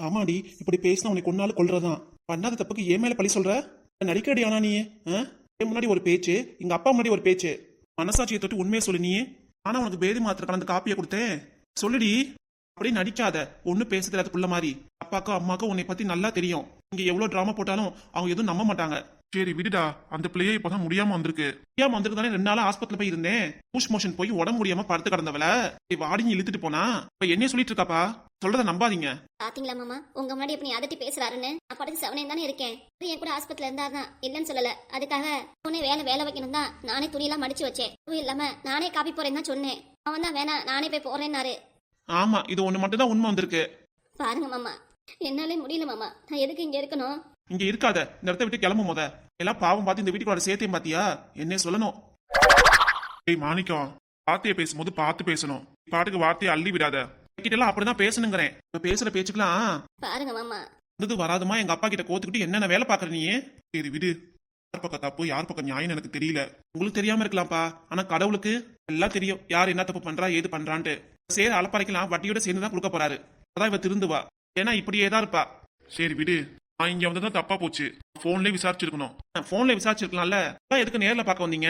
ஆமாடி, இப்படி பேசினா உன்னை கொன்னாலும் கொல்றதான். பண்ணாத தப்புக்கு ஏன் மேல பழி சொல்ற? நடிக்கடி ஆனா நீ என் முன்னாடி ஒரு பேச்சு, எங்க அப்பா முன்னாடி ஒரு பேச்சு. மனசாட்சியை தொட்டு உண்மையை சொல்லு நீ. ஆனா உனக்கு பேதி மாத்திர கலந்து காப்பியை கொடுத்தேன். சொல்லுடி. அப்படியே நடிக்காத. ஒண்ணு பேச தெரியாத புள்ள மாதிரி. அப்பாக்கும் அம்மாக்கும் உன்னை பத்தி நல்லா தெரியும். இங்க எவ்வளவு டிராமா போட்டாலும் அவங்க எதுவும் நம்ப மாட்டாங்க. சரி விடுடா, அந்த பிள்ளையே இப்பதான் முடியாம வந்திருக்கு. முடியாம வந்திருக்கு தானே 2 நாளா ஆஸ்பத்திரியில போய் இருந்தேன். பூஷ் மோஷன் போய் உடம்பு முடியாம படுத்து கிடந்தவள வாடிங்க இழுத்துட்டு போனா இப்ப என்ன சொல்லிட்டு இருக்காப்பா? சொல்றத நம்பாதீங்க. பாத்தீங்களா மாமா, உங்க முன்னாடி எப்படி அதட்டி பேசுறாருன்னு. நான் படுத்து செவனே தானே இருக்கேன். என் கூட ஆஸ்பத்திரியில இருந்தாதான் இல்லன்னு சொல்லல. அதுக்காக உன்னை வேலை வைக்கணும் தான் நானே துணியெல்லாம் மடிச்சு வச்சேன். அதுவும் இல்லாம நானே காப்பி போறேன்னு தான் சொன்னேன். அவன் தான் வேணா நானே போய் போறேன்னாரு. ஆமா, இது ஒண்ணு மட்டும் தான் உண்மை வந்திருக்கு. பாருங்க மாமா, என்னாலே முடியல மாமா. நான் எதுக்கு இங்க இருக்கணும்? இங்க இருக்காத, இந்த இடத்த விட்டு கிளம்பு. முத எல்லாம் பாவம் பார்த்து இந்த வீட்டுக்கு வர சேர்த்தையும் பாத்தியா? என்ன சொல்லணும்? ஏய் மாணிக்கம், வார்த்தையை பேசும்போது பார்த்து பேசணும். பாட்டுக்கு வார்த்தையை அள்ளி விடாத. கிட்ட எல்லாம் அப்படிதான் பேசணுங்கிறேன். இப்ப பேசுற பேச்சுக்கலாம் பாருங்க மாமா, இது வராதுமா. எங்க அப்பா கிட்ட கோத்துக்கிட்டு என்னென்ன வேலை பாக்குற நீ? சரி விடு. யார் பக்கம் தப்பு யார் பக்கம் நியாயம் எனக்கு தெரியல. உங்களுக்கு தெரியாம இருக்கலாம்ப்பா, ஆனா கடவுளுக்கு எல்லாம் தெரியும். யார் என்ன தப்பு பண்றா ஏது பண்றான்ட்டு. சேர அளப்பறைக்கலாம் வட்டியோட சேர்ந்து தான் கொடுக்க போறாரு. அதான் இவ திருந்துவா. ஏன்னா இப்படியே தான் இருப்பா. சரி விடு. நான் இங்க வந்ததான் தப்பா போச்சு. போன்லயே விசாரிச்சிருக்கணும். போன்ல விசாரிச்சிருக்கலாம்ல. எதுக்கு நேர்ல பார்க்க வந்தீங்க?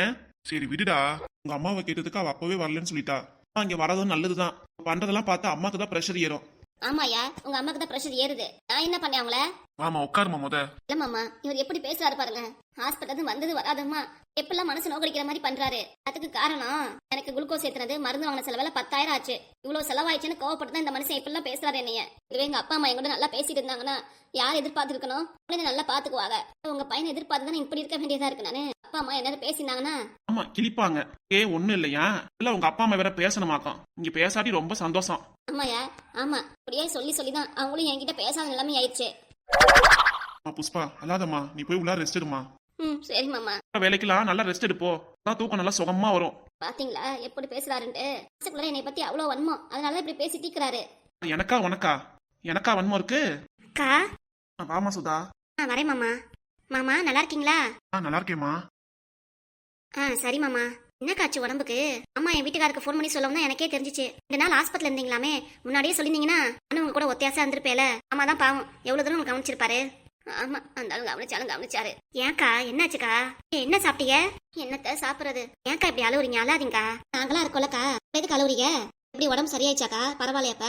சரி விடுடா. உங்க அம்மாவை கேட்டதுக்கு அவ அப்பவே வரலன்னு சொல்லிட்டா. இங்க வரதும் நல்லதுதான். பண்றதெல்லாம் பார்த்தா அம்மாக்கு தான் பிரஷர் ஏறும். ஆமாயா, உங்க அம்மாக்கு தான் பிரஷர் ஏறுது. நான் என்ன பண்ணேன் அவங்கள? ஆமா, உட்காருமா முத. இல்ல மாமா, இவர் எப்படி பேசுறாரு பாருங்க. ஹாஸ்பிட்டல் வந்தது வராதம்மா எப்பெல்லாம் மனசு நோக்கடிக்கிற மாதிரி பண்றாரு. அதுக்கு காரணம் எனக்கு குளுக்கோஸ் ஏத்துனது, மருந்து வாங்கின செலவுல 10,000 ஆச்சு. இவ்வளவு செலவாயிடுச்சுன்னு கோவப்பட்டு தான் இந்த மனுஷன் இப்பெல்லாம் பேசுறாரு என்னைய. இதுவே எங்க அப்பா அம்மா என் கூட நல்லா பேசிட்டு இருந்தாங்கன்னா யார் எதிர்பார்த்துருக்கணும்? நல்லா பாத்துக்குவாங்க. உங்க பையனை எதிர்பார்த்து தானே இப்படி இருக்க வேண்டியதா இருக்கு. நானு அப்பா அம்மா என்ன பேசினாங்கன்னா ஆமா கிளிப்பாங்க. ஒண்ணு இல்லையா? இல்ல உங்க அப்பா அம்மா வேற பேசணுமாக்கம். இங்க பேசாட்டி ரொம்ப சந்தோஷம். ஆமாயா, ஆமா. அப்படியே சொல்லி தான் அவங்களும் என்கிட்ட பேசாத நிலைமை ஆயிடுச்சு. புஷ்பா அல்லாதம்மா, நீ போய் உள்ள ரெஸ்ட் எடுமா. சரி மாமா. வேலைக்கெல்லாம் நல்லா ரெஸ்ட் எடுப்போ. அதான் தூக்கம் நல்லா சுகமா வரும். பாத்தீங்களா எப்படி பேசுறாருன்ட்டு. என்னை பத்தி அவ்வளவு வன்மம். அதனால இப்படி பேசி தீக்குறாரு. எனக்கா உனக்கா? எனக்கா வன்மம் இருக்கு? அக்கா வாமா சுதா. வரேன் மாமா. மாமா நல்லா இருக்கீங்களா? நல்லா இருக்கேம்மா. சரி மாமா. என்ன காச்சு உடம்புக்கு? அம்மா என் வீட்டுக்காருக்கு ஃபோன் பண்ணி சொல்லவும் தான் எனக்கே தெரிஞ்சிச்சு. 2 நாள் ஹாஸ்பிட்டல் இருந்தீங்களாமே. முன்னாடியே சொல்லிருந்தீங்கன்னா நானும் உங்க கூட ஒத்தியாசா இருந்திருப்பேல. அம்மா தான் பாவம் எவ்வளவு தூரம் கவனிச்சிருப்பாரு. ஆமா, அந்த ஆளு கவனிச்சாரு. ஏன்க்கா என்னாச்சுக்கா? என்ன சாப்பிட்டீங்க? என்னத்த சாப்பிடுறது? ஏன்க்கா இப்படி அழுவுறீங்க? அழாதீங்கக்கா. நாங்களா இருக்கோம்லக்கா. எதுக்கு அழுவுறீங்க? எப்படி உடம்பு சரியாயிச்சாக்கா? பரவாயில்லையாப்ப?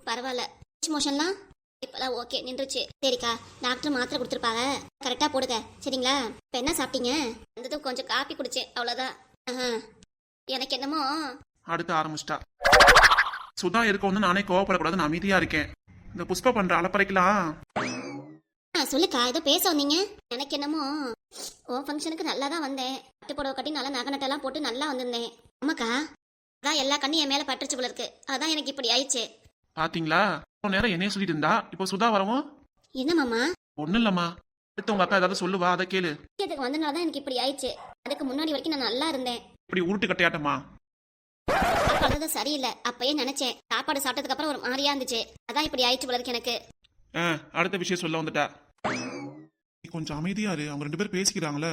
பரவாயில்ல. மோஷன்லாம் இப்பெல்லாம் ஓகே, நின்றுச்சு. சரிக்கா, டாக்டர் மாத்திரை கொடுத்துருப்பாங்க. கரெக்டா போடுங்க சரிங்களா? இப்ப என்ன சாப்பிட்டீங்க? வந்ததும் கொஞ்சம் காப்பி குடிச்சேன், அவ்வளவுதான். எனக்கு என்னமோ அடுத்து ஆரம்பிச்சிட்டா. சுதா இருக்க வந்து நானே கோவப்படக்கூடாதுன்னு அமைதியா இருக்கேன். இந்த புஷ்பா பண்ற அலப்பறைக்கலாம். சொல்லுக்கா, ஏதோ பேச வந்தீங்க. எனக்கு என்னமோ ஓ ஃபங்க்ஷனுக்கு நல்லா தான் வந்தேன். பட்டு புடவை கட்டி நல்லா நகை நட்டெல்லாம் போட்டு நல்லா வந்திருந்தேன். ஆமாக்கா, அதான் எல்லா கண்ணும் என் மேல பட்டுருச்சு போல இருக்கு. அதான் எனக்கு இப்படி ஆயிடுச்சு. பாத்தீங்களா? நேரம் என்னைய சொல்லிட்டு இருந்தா இப்போ சுதா வரவும். என்ன மாமா? ஒண்ணு இல்லம்மா. அடுத்து உங்க அக்கா ஏதாவது சொல்லுவா, அதை கேளு. இதுக்கு வந்தனாலதான் எனக்கு இப்படி ஆயிடுச்சு. அதுக்கு முன்னாடி வரைக்கும் நான் நல்லா இருந்தேன். இப்படி உருட்டு கட்டையாட்டமா? அப்ப சரியில்லை. அப்பயே நினைச்சேன். சாப்பாடு சாப்பிட்டதுக்கு அப்புறம் ஒரு மாதிரியா இருந்துச்சு. அதான் இப்படி ஆயிடுச்சு போல இருக்கு எனக்கு. அடுத்த விஷயம் சொல்ல வந்துட்டா. கொஞ்சம் அமைதியா இரு. அவங்க 2 பேரும் பேசிக்கிறாங்களே.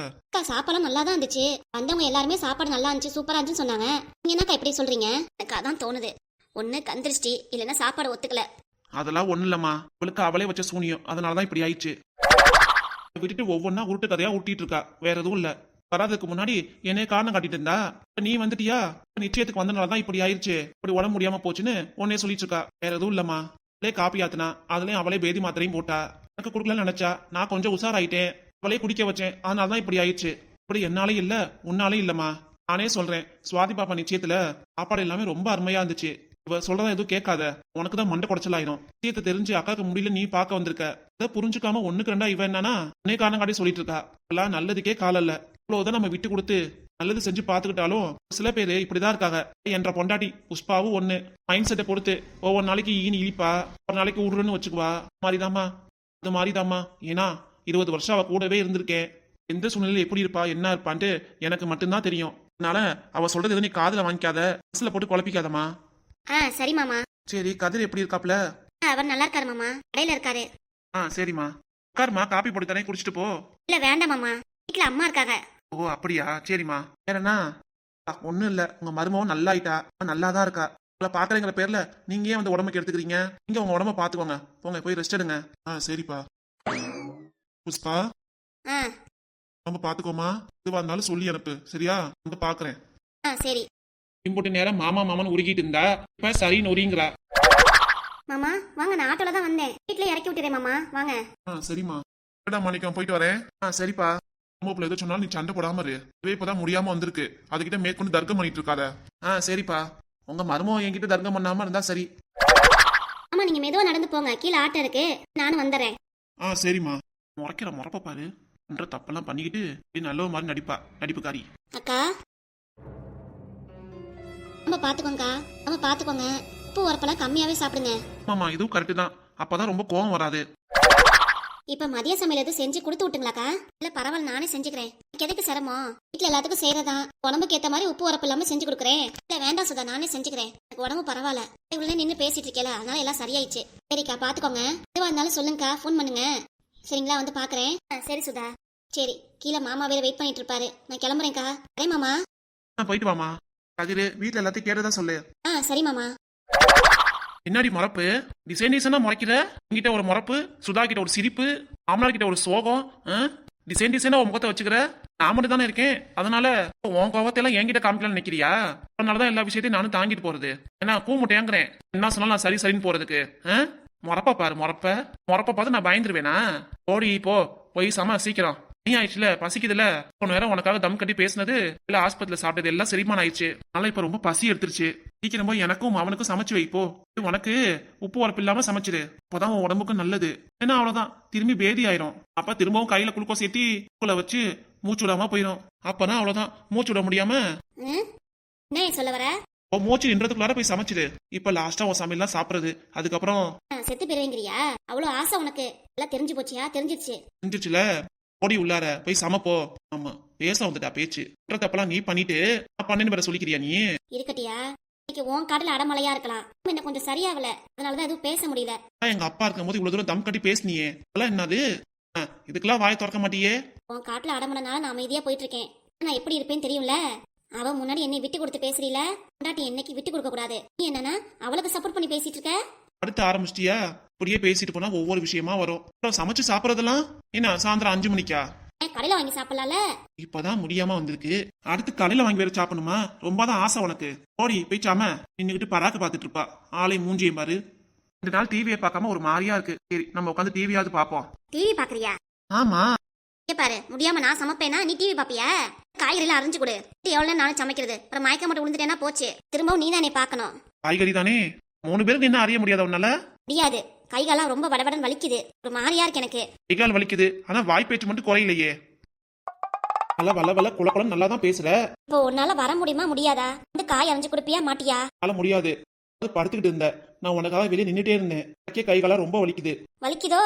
சாப்பாடு நல்லா தான் இருந்துச்சு. வந்தவங்க எல்லாருமே சாப்பாடு நல்லா இருந்துச்சு, சூப்பரா இருந்துச்சு சொன்னாங்க. நீங்க என்னக்கா இப்படி சொல்றீங்க? எனக்கு அதான் தோணுது. ஒண்ணு கந்திருஷ்டி, இல்லைன்னா சாப்பாடு ஒத்துக்கல. அதெல்லாம் ஒண்ணு இல்லம்மா. அவளுக்கு அவளே வச்ச சூனியம். அதனாலதான் இப்படி ஆயிடுச்சு. விட்டுட்டு ஒவ்வொன்னா உருட்டு கதையா ஊட்டிட்டு இருக்கா. வேற எதுவும் இல்ல. வராதுக்கு முன்னாடி என்னைய காரணம் காட்டிட்டு இருந்தா. நீ வந்துட்டியா? நிச்சயத்துக்கு வந்தனாலதான் இப்படி ஆயிடுச்சு. இப்படி உடம்பு முடியாம போச்சுன்னு உன்னே சொல்லிட்டு இருக்கா. வேற எதுவும் இல்லம்மா. அவளே காப்பி ஆத்துனா. அதுலயும் அவளே பேதி மாத்திரையும் போட்டா. எனக்கு குடுக்கலன்னு நினைச்சா. நான் கொஞ்சம் உஷாராயிட்டேன். அவளே குடிக்க வச்சேன். அதனாலதான் இப்படி ஆயிடுச்சு. இப்படி என்னாலே இல்ல, உன்னாலே இல்லம்மா. நானே சொல்றேன். சுவாதி பாப்பா நிச்சயத்துல சாப்பாடு எல்லாமே ரொம்ப அருமையா இருந்துச்சு. இவ சொல்றதா எதுவும் கேட்காத. உனக்குதான் மண்டை குடைச்சலாயிரும். விஷயத்தை தெரிஞ்சு அக்காக்கு முடியல நீ பாக்க வந்திருக்க. இதை புரிஞ்சுக்காம ஒண்ணுக்கு 2 இவ என்னன்னா உன்னே காரணம் காட்டி சொல்லிட்டு இருக்கா. எல்லாம் நல்லதுக்கே கால இல்ல. இவ்வளவுதான் நம்ம விட்டு கொடுத்து நல்லது செஞ்சு பாத்துக்கிட்டாலும் சில பேரு இப்படிதான் இருக்காங்க. என்ற பொண்டாட்டி புஷ்பாவும் ஒண்ணு. மைண்ட் செட்டை பொறுத்து ஒவ்வொரு நாளைக்கு ஈனி இழிப்பா, ஒரு நாளைக்கு உருன்னு வச்சுக்குவா. மாதிரிதாமா, அது மாதிரிதாமா. ஏன்னா 20 வருஷம் அவ கூடவே இருந்திருக்கேன். எந்த சூழ்நிலையில எப்படி இருப்பா என்ன இருப்பான்ட்டு எனக்கு மட்டும்தான் தெரியும். அதனால அவ சொல்றது எதுவும் நீ காதுல வாங்கிக்காத, மனசுல போட்டு குழப்பிக்காதமா. சரி மாமா. சரி, கதிர் எப்படி இருக்காப்ல? அவர் நல்லா இருக்காரு மாமா. கடையில இருக்காரு. சரிம்மா. உட்காருமா, காப்பி போட்டு தானே குடிச்சிட்டு போ. இல்ல வேண்டாம் மாமா, வீட்டுல அம்மா இருக்காங்க. ஓ அப்படியா? சரிம்மா. வேறனா? ஒண்ணும் இல்ல. உங்க மருமவும் நல்லா ஆயிட்டா. நல்லாதான் இருக்கா. அவளை பாக்குறேங்கிற பேர்ல நீங்க ஏன் வந்து உடம்புக்கு எடுத்துக்கிறீங்க? நீங்க உங்க உடம்ப பாத்துக்கோங்க. போங்க போய் ரெஸ்ட் எடுங்க. சரிப்பா. புஷ்பா ஆ உடம்ப பாத்துக்கோமா. இதுவா இருந்தாலும் சொல்லி அனுப்பு சரியா? வந்து பாக்குறேன். சரி இம்போட்டு நேரம் மாமா மாமான்னு உருகிட்டு இருந்தா இப்ப சரின்னு உரிங்கிறா. மாமா வாங்க, நான் ஆட்டோல தான் வந்தேன். வீட்ல இறக்கி விட்டுறேன் மாமா, வாங்க. சரிம்மா. மாணிக்கம் போயிட்டு வரேன். சரிப்பா. அம்மாப்புல எதோ சொன்னாலும் நீ சண்டை போடாம இரு. இதுவே இப்பதான் முடியாம வந்திருக்கு. அதுகிட்ட மேற்கொண்டு தர்க்கம் பண்ணிட்டு இருக்காத. சரிப்பா. உங்க மருமகம் என்கிட்ட தர்க்கம் பண்ணாம இருந்தா சரி. ஆமா, நீங்க மெதுவா நடந்து போங்க, கீழே ஆட்டோ இருக்கு, நானும் வந்துடுறேன். சரிம்மா. முறைக்கிற முறப்ப பாரு. பண்ற தப்பெல்லாம் பண்ணிக்கிட்டு நல்ல மாதிரி நடிப்பா நடிப்புக்காரி. அக்கா நம்ம பாத்துக்கோங்கக்கா, நம்ம பாத்துக்கோங்க. உப்பு உரப்பெல்லாம் கம்மியாவே சாப்பிடுங்க. ஆமாமா, இதுவும் கரெக்ட் தான். அப்பதான் ரொம்ப கோவம் வராது. இப்ப மதிய சமையல் எதுவும் செஞ்சு கொடுத்து விட்டுங்களாக்கா? இல்ல பரவாயில்ல, நானே செஞ்சுக்கிறேன். எனக்கு எதுக்கு சிரமம்? வீட்டுல எல்லாத்துக்கும் செய்யறதான். உடம்புக்கு ஏத்த மாதிரி உப்பு உரப்பு இல்லாம செஞ்சு கொடுக்குறேன். இல்ல வேண்டாம் சுதா, நானே செஞ்சுக்கிறேன். எனக்கு உடம்பு பரவாயில்ல. இவ்வளவு நின்று பேசிட்டு இருக்கல, அதனால எல்லாம் சரியாயிடுச்சு. சரிக்கா, பாத்துக்கோங்க. எதுவா இருந்தாலும் சொல்லுங்கக்கா, ஃபோன் பண்ணுங்க. சரிங்களா? வந்து பாக்குறேன். சரி சுதா. சரி, கீழே மாமா வேற வெயிட் பண்ணிட்டு இருப்பாரு. நான் கிளம்புறேன்க்கா. சரி மாமா. போயிட்டு வாமா. கதிரு வீட்டுல எல்லாத்தையும் கேட்டதா சொல்லு. சரி மாமா. என்னாடி முறப்பு? டிசைன் முறைக்கிற. உங்ககிட்ட ஒரு முறப்பு, சுதா கிட்ட ஒரு சிரிப்பு, மாமனார் கிட்ட ஒரு சோகம். டிசைனா ஒரு முகத்தை வச்சுக்கிற. நான் மட்டும் தானே இருக்கேன். அதனால உன் கோவத்தை எல்லாம் என்கிட்ட காமிக்கலாம்னு நினைக்கிறியா? அதனாலதான் எல்லா விஷயத்தையும் நானும் தாங்கிட்டு போறது. ஏன்னா கூமுட்டேங்கிறேன். என்ன சொன்னாலும் நான் சரின்னு போறதுக்கு. முறப்ப பாரு, முறப்ப பார்த்து நான் பயந்துருவேனா? ஓடி போய் சம சீக்கிரம். நீ ஆயிடுச்சுல, பசிக்குதுல. கொஞ்ச நேரம் உனக்காக தம் கட்டி பேசினது இல்ல, ஆஸ்பத்திரியில சாப்பிட்டது எல்லாம் செரிமானம் ஆயிடுச்சு. அதனால இப்ப ரொம்ப பசி எடுத்துருச்சு. சீக்கிரம் போய் எனக்கும் அவனுக்கும் சமைச்சு வைப்போ. உனக்கு உப்பு உரப்பு இல்லாம சமைச்சிரு. அப்பதான் உன் உடம்புக்கு நல்லது. ஏன்னா அவ்வளவுதான், திரும்பி பேதி ஆயிரும். அப்ப திரும்பவும் கையில குளுக்கோஸ் ஏத்தி உள்ள வச்சு மூச்சு விடாம போயிடும். அப்பதான் அவ்வளவுதான், மூச்சு விட முடியாம என்ன சொல்ல வர? மூச்சு நின்றதுக்குள்ளார போய் சமைச்சிரு. இப்ப லாஸ்டா உன் சமையல் தான் சாப்பிடுறது. அதுக்கப்புறம் செத்து போயிருவீங்கறியா? அவ்வளவு ஆசை உனக்கு? எல்லாம் தெரிஞ்சு போச்சியா? தெரிஞ்சிருச்சுல. ஓடி உள்ளார போய் சமைப்போ. ஆமா, பேச வந்துட்டா பேச்சு. தப்பெல்லாம் நீ பண்ணிட்டு பண்ணு வேற சொல்லிக்கிறியா நீ? இருக்கட்டியா, இன்னைக்கு உன் கடல அடமலையா இருக்கலாம். என்ன கொஞ்சம் சரியாவல, அதனாலதான் எதுவும் பேச முடியல. எங்க அப்பா இருக்கும் போது இவ்வளவு தூரம் தம் கட்டி பேசினியே, அதெல்லாம் என்னது? இதுக்கெல்லாம் வாயை திறக்க மாட்டியே. உன் காட்டுல அடமலனால நான் அமைதியா போயிட்டு இருக்கேன். நான் எப்படி இருப்பேன்னு தெரியும்ல. அவ முன்னாடி என்னை விட்டு கொடுத்து பேசுறீல. முன்னாடி என்னைக்கு விட்டு கொடுக்க கூடாது. நீ என்னன்னா அவளுக்கு சப்போர்ட் பண்ணி பேசிட்டு இருக்க. அடுத்து ஆரம்பிச்சிட்டியா? இப்படியே பேசிட்டு போனா ஒவ்வொரு விஷயமா வரும். அப்புறம் சமைச்சு சாப்பிடறதெல்லாம் என்ன சாயந்தரம் 5 மணிக்கா? கடையில வாங்கி சாப்பிடலாம்ல. இப்பதான் முடியாம வந்திருக்கு. அடுத்து கடையில வாங்கி வேற சாப்பிடணுமா? ரொம்பதான் ஆசை உனக்கு. ஓடி போயிச்சாம நின்னுகிட்டு பராக்கு பாத்துட்டு இருப்பா. ஆளை மூஞ்சியும் பாரு. 2 நாள் டிவியை பார்க்காம ஒரு மாதிரியா இருக்கு. சரி, நம்ம உட்காந்து டிவியாவது பாப்போம். டிவி பாக்குறியா? ஆமா. பாரு, முடியாம நான் சமைப்பேனா நீ டிவி பாப்பியா? காய்கறிலாம் அரைஞ்சு கொடு. எவ்வளவு நானும் சமைக்கிறது. அப்புறம் மயக்க மட்டும் விழுந்துட்டேன்னா போச்சு. திரும்பவும் நீ தானே பாக்கணும். காய்கறி தானே 3 பேருக்கு என்ன அறிய முடியாத உன்னால? முடியாது. கைகாலாம் ரொம்ப வடவடன் வலிக்குது. ஒரு மாதிரியா இருக்கு எனக்கு. கைகால் வலிக்குது, ஆனா வாய் பேச்சு மட்டும் குறையிலையே. வல குளக்குளம் நல்லா தான் பேசுற. இப்போ உன்னால வர முடியுமா முடியாதா? இந்த காய் அரைஞ்சு கொடுப்பியா மாட்டியா? முடியாது. படுத்துக்கிட்டு இருந்த நான் உனக்காக வெளியே நின்னுட்டே இருந்தேன். கைகாலா ரொம்ப வலிக்குது. வலிக்குதோ?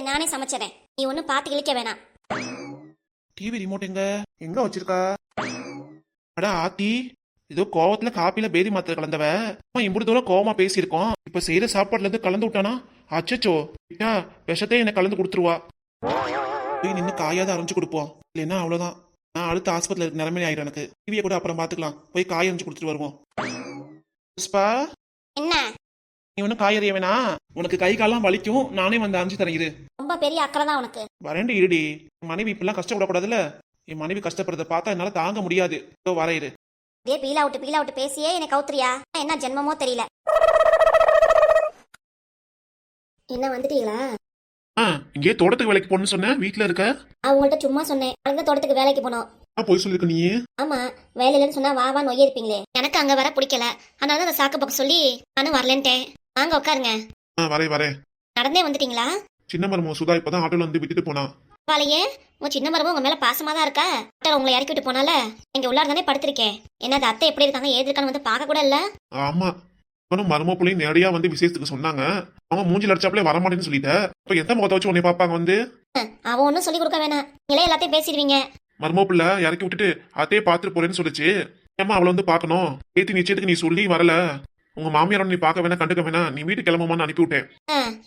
நானே சமைச்சறேன். நீ ஒன்னும் பாத்து கிழிக்க வேணாம். டிவி ரிமோட் எங்க வச்சிருக்கா? அட ஆத்தி, ஏதோ கோவத்துல காப்பில பேதி மாத்திரை கலந்தவ. இம்புடு தூரம் கோவமா பேசியிருக்கோம். இப்ப செய்யற சாப்பாடுல இருந்து கலந்து விட்டானா? அச்சச்சோ, விஷத்தையும் என்ன கலந்து கொடுத்துருவா. போய் நின்று காயாவது அரைஞ்சு கொடுப்போம். இல்லைன்னா அவ்வளவுதான், நான் அடுத்த ஆஸ்பத்திரியில இருக்க நிலைமை ஆயிரும் எனக்கு. டிவியை கூட அப்புறம் பாத்துக்கலாம். போய் காய் அரைஞ்சு கொடுத்துட்டு வருவோம். புஷ்பா, என்ன? நீ ஒன்னும் காய் அறிய வேணா. உனக்கு கை காலம் வலிக்கும், நானே வந்து அரைஞ்சு தரேன். இரு. ரொம்ப பெரிய அக்கறை தான் உனக்கு. வரேன்டி, இருடி. என் மனைவி இப்பெல்லாம் கஷ்டப்படக்கூடாதுல்ல. என் மனைவி கஷ்டப்படுறத பார்த்தா என்னால தாங்க முடியாது. வரையிரு. பீலா விட்டு பேசியே என்னை கவுத்துறியா? என்ன ஜென்மமோ தெரியல. என்ன வந்துட்டீங்களா? இங்கே தோட்டத்துக்கு வேலைக்கு போன்னு சொன்ன, வீட்டுல இருக்க. அவங்கள்ட்ட சும்மா சொன்னேன். அங்க தோட்டத்துக்கு வேலைக்கு போனோம். போய் சொல்லிருக்க நீ. ஆமா, வேலையிலன்னு சொன்னா வா நொய்ய இருப்பீங்களே. எனக்கு அங்க வர பிடிக்கல. அதனால அந்த சாக்கு பக்கம் சொல்லி நானும் வரலன்ட்டேன். வாங்க உட்காருங்க. வரேன். நடந்தே வந்துட்டீங்களா? சின்ன மருமக சுதா இப்பதான் ஆட்டோல வந்து விட்டுட்டு போனா. வாழையே, உங்க சின்ன மருமக உங்க மேல பாசமா தான் இருக்கா. உங்களை இறக்கி விட்டு போனால இங்க உள்ளார தானே படுத்திருக்கேன். என்னது அத்தை எப்படி இருக்காங்க ஏது இருக்கான்னு வந்து பாக்க கூட இல்ல. ஆமா, மரும பிள்ளையும் நேரடியா வந்து விசேஷத்துக்கு சொன்னாங்க. அவங்க மூஞ்சில அடிச்சாப்லே வரமாட்டேன்னு சொல்லிட்ட. இப்ப எந்த முகத்தை வச்சு உன்னை பாப்பாங்க வந்து? அவன் ஒன்னும் சொல்லி கொடுக்க வேணாம். நீங்களே எல்லாத்தையும் பேசிடுவீங்க. மரும பிள்ளை இறக்கி விட்டுட்டு அத்தையே பாத்துட்டு போறேன்னு சொல்லிச்சு. ஏமா அவளை வந்து பாக்கணும். ஏத்தி நிச்சயத்துக்கு நீ சொல்லி வரல. உங்க மாமியாரோட நீ பாக்க வேணா, கண்டுக்க வேணா, நீ வீட்டு கிளம்புமான்னு அனுப்பி விட்டேன்.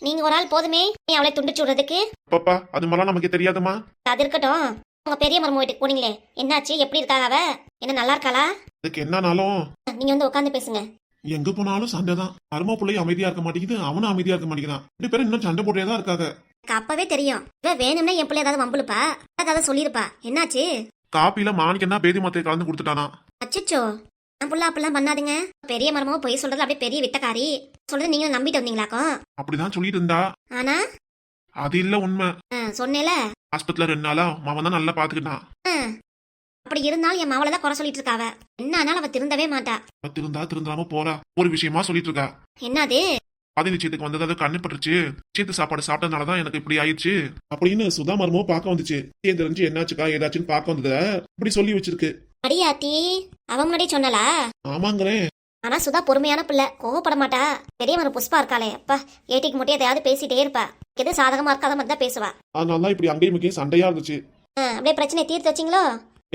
நீங்க ஒரு ஆள் போதுமே, நீ அவளை துண்டிச்சு விடுறதுக்கு. பாப்பா, அது மாதிரிலாம் நமக்கு தெரியாதுமா. அது இருக்கட்டும். உங்க பெரிய மருமக வீட்டுக்கு போனீங்களே, என்னாச்சு? எப்படி இருக்காக அவ? என்ன நல்லா இருக்காளா? அதுக்கு என்னனாலும் நீங்க வந்து உட்காந்து பேசுங்க. எங்க போனாலும் சண்டை தான். மரும பிள்ளையும் அமைதியா இருக்க மாட்டேங்குது, அவனும் அமைதியா இருக்க மாட்டேங்கிறான். 2 பேரும் இன்னும் சண்டை போட்டே தான் இருக்காங்க. எனக்கு அப்பவே தெரியும் இவ வேணும்னே என் பிள்ளை ஏதாவது வம்புலுப்பா, ஏதாவது சொல்லிருப்பா. என்னாச்சு? காப்பில மாணிக்கம் தான் பேதி மாத்திரை கலந்து கொடுத்துட்டானா. அச்சச்சோ, என் புள்ள அப்படிலாம் பண்ணாதுங்க. பெரிய மருமக பொய் சொல்றது அப்படியே பெரிய வித்தக்காரி சொல்றது நீங்க நம்பிட்டு வந்தீங்களாக்கும். அப்படிதான் சொல்லிட்டு இருந்தா. ஆனா அது இல்ல உண்மை. சொன்னேல, ஆஸ்பத்திரில 2 நாளா மாமன் தான் நல்லா பாத்துக்கிட்டான். அப்படி இருந்தாலும் என் மாவளை தான் குறை சொல்லிட்டு இருக்காவ. என்ன ஆனாலும் அவ திருந்தவே மாட்டா. திருந்தா திருந்தாம போறா. ஒரு விஷயமா சொல்லிட்டு இருக்கா. என்னது? பாதி நிச்சயத்துக்கு வந்தது அது கண்ணு பட்டுருச்சு. நிச்சயத்து சாப்பாடு சாப்பிட்டதுனாலதான் எனக்கு இப்படி ஆயிடுச்சு அப்படின்னு சுதா மருமோ பார்க்க வந்துச்சு. தெரிஞ்சு என்னாச்சுக்கா ஏதாச்சுன்னு பார்க்க வந்தத இப்படி சொல்லி வச்சிருக்கு. அடியாத்தி, அவன் முன்னாடியே சொன்னலா? ஆமாங்கிறேன். ஆனா சுதா பொறுமையான பிள்ளை, கோவப்பட மாட்டா. பெரிய மரம் புஷ்பா இருக்காளே, அப்பா ஏட்டிக்கு மட்டும் எதையாவது பேசிட்டே இருப்பா. எது சாதகமா இருக்காத மாதிரி தான் பேசுவா. அதனாலதான் இப்படி அங்கேயும் இங்கேயும் சண்டையா இருந்துச்சு. அப்படியே பிரச்சனை தீர்த்து வச்சிங்களோ?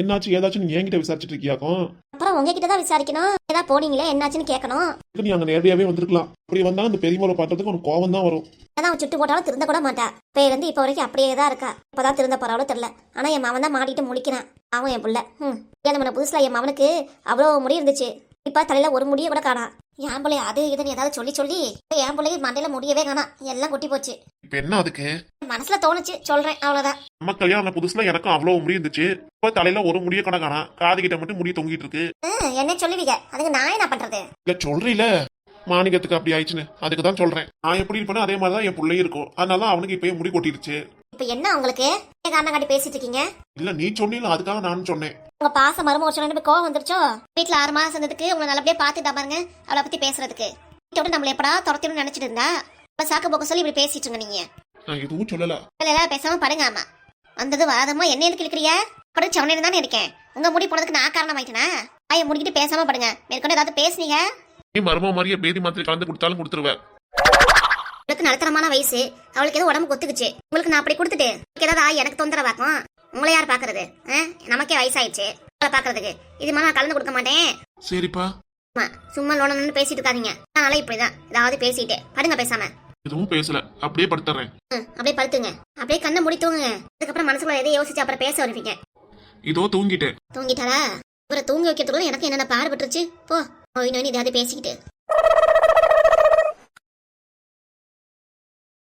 என்னாச்சு ஏதாச்சும் நீ என்கிட்ட விசாரிச்சுட்டு இருக்கியாக்கும்? அப்புறம் உங்ககிட்ட தான் விசாரிக்கணும். ஏதாவது போனீங்களே என்னாச்சுன்னு கேட்கணும். நீ அங்க நேரடியாவே வந்திருக்கலாம். அப்படி வந்தாலும் அந்த பெரியமரை பாட்டுறதுக்கு உனக்கு கோவம் தான் வரும். அதான் அவன் சுட்டு போட்டாலும் திருந்த கூட மாட்டா. இப்ப இருந்து இப்ப வரைக்கும் அப்படியே தான் இருக்கா. இப்பதான் திருந்த போறாவளோ தெரியல. ஆனா என் மவன் தான் மாட்டிட்டு முழிக்கிறான். அவன் என் புள்ள. கல்யாணம் பண்ண புதுசுல என் மவனுக்கு அவ்வளவு முடி இருந்துச்சு. இப்ப தலையில ஒரு முடிய கூட காணா. என் பிள்ளை அது இதுன்னு ஏதாவது சொல்லி சொல்லி என் பிள்ளைக்கு மண்டையில முடியவே காணா. எல்லாம் கொட்டி போச்சு. இப்ப என்ன அதுக்கு? மனசுல தோணுச்சு சொல்றேன், அவ்வளவுதான். நம்ம கல்யாணம் புதுசுல எனக்கும் அவ்வளவு முடி இருந்துச்சு. இப்ப தலையில ஒரு முடிய கூட காணா. காது கிட்ட மட்டும் முடிய தொங்கிட்டு இருக்கு. என்ன சொல்லுவீங்க? அதுக்கு நான் என்ன பண்றது? இல்ல சொல்றீல மாணிக்கத்துக்கு அப்படி ஆயிடுச்சுன்னு, அதுக்கு தான் சொல்றேன். நான் எப்படி இருப்பேனோ அதே மாதிரிதான் என் பிள்ளையும் இருக்கும். அதனால அவனுக்கு இப்பயே முடி கொட்டிருச்சு. இப்ப என்ன உங்களுக்கு காரணம் காட்டி பேசிட்டு இருக்கீங்க? இல்ல நீ சொன்னீல, அதுக்காக நானும் சொன்னேன். உங்க பாச மருமக சொன்ன கோவம் வந்துருச்சோ? வீட்டுல 6 மாசம் இருந்ததுக்கு உங்களை நல்லபடியா பாத்துட்டா பாருங்க. அவளை பத்தி பேசுறதுக்கு வீட்டோட நம்மள எப்படா துரத்திடும் நினைச்சிட்டு இருந்தா இப்ப சாக்கு போக்க சொல்லி இப்படி பேசிட்டு இருங்க. நீங்க நான் எதுவும் சொல்லல. இல்ல பேசாம பாருங்க. ஆமா வந்தது வராதமா என்ன எதுக்கு இருக்கிறிய? படுத்து சவனேன்னு தானே இருக்கேன். உங்க முடி போனதுக்கு நான் காரணம் ஆயிட்டேனா? ஆய முடிக்கிட்டு பேசாம படுங்க. மேற்கொண்டு ஏதாவது பேசுனீங்க நீ மரும மாதிரியே பேதி மாத்திரை கலந்து கொடுத்தாலும் கொடுத்துருவேன். உங்களுக்கு நடுத்தரமான வயசு, அவளுக்கு ஏதோ உடம்பு கொத்துக்குச்சு. உங்களுக்கு நான் அப்படி கொடுத்துட்டு ஏதாவது எனக்கு தொந்தரவாக்கும். உங்களை யார் பாக்குறது? நமக்கே வயசாயிடுச்சு பாக்குறதுக்கு. இது மாதிரி நான் கலந்து கொடுக்க மாட்டேன். சரிப்பா. சும்மா லோனு பேசிட்டு இருக்காதீங்க. அதனால இப்படிதான் ஏதாவது பேசிட்டு படுங்க. பேசாம எதுவும் பேசல, அப்படியே படுத்துறேன். அப்படியே படுத்துங்க. அப்படியே கண்ணை மூடி தூங்குங்க. அதுக்கப்புறம் மனசுக்குள்ள எதையும் யோசிச்சு அப்புறம் பேச வருவீங்க. இதோ தூங்கிட்டேன். தூங்கிட்டாரா? இவரை தூங்க வைக்கிறதுக்குள்ள எனக்கு என்னென்ன பாடுபட்டுருச்சு. போ நோய் ஏதாவது பேசிக்கிட்டு